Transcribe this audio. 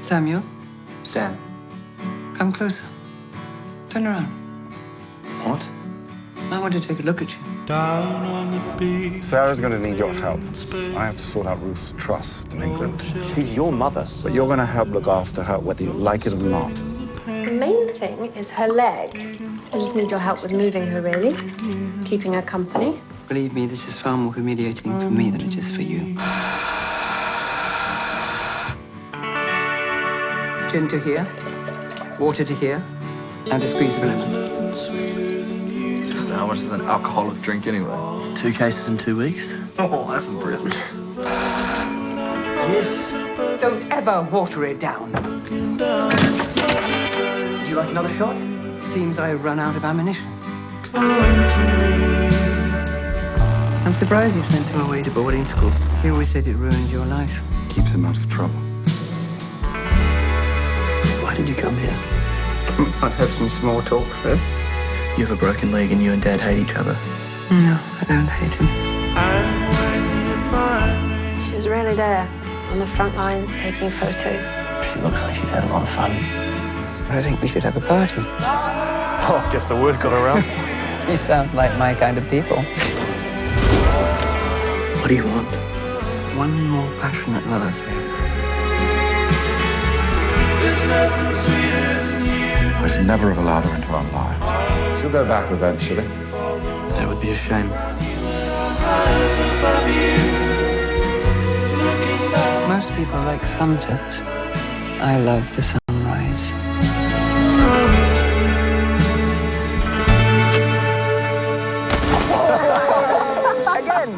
Samuel, Sam. come closer. Turn around. What? I want to take a look at you. Sarah's going to need your help. I have to sort out Ruth's trust in England. She's your mother. But you're going to help look after her whether you like it or not. The main thing is her leg. I just need your help with moving her, really. Keeping her company. Believe me, this is far more humiliating for me than it is for you. Gin to here, water to here, and a squeeze of lemon. So how much is an alcoholic drink anyway? 2 cases in 2 weeks. Oh, that's impressive. Yes. Don't ever water it down. Would you like another shot? Seems I've run out of ammunition. I'm surprised you sent him away to boarding school. He always said it ruined your life. Keeps him out of trouble. Why did you come here? I'll have some small talk first. You have a broken leg and you and Dad hate each other. No, I don't hate him. She was really there, on the front lines, taking photos. She looks like she's had a lot of fun. I think we should have a party. Oh, guess the word got around. You sound like my kind of people. What do you want? One more passionate love affair. I should never have allowed her into our lives. She'll go back eventually. That would be a shame. Most people like sunsets. I love the sunrise. Again!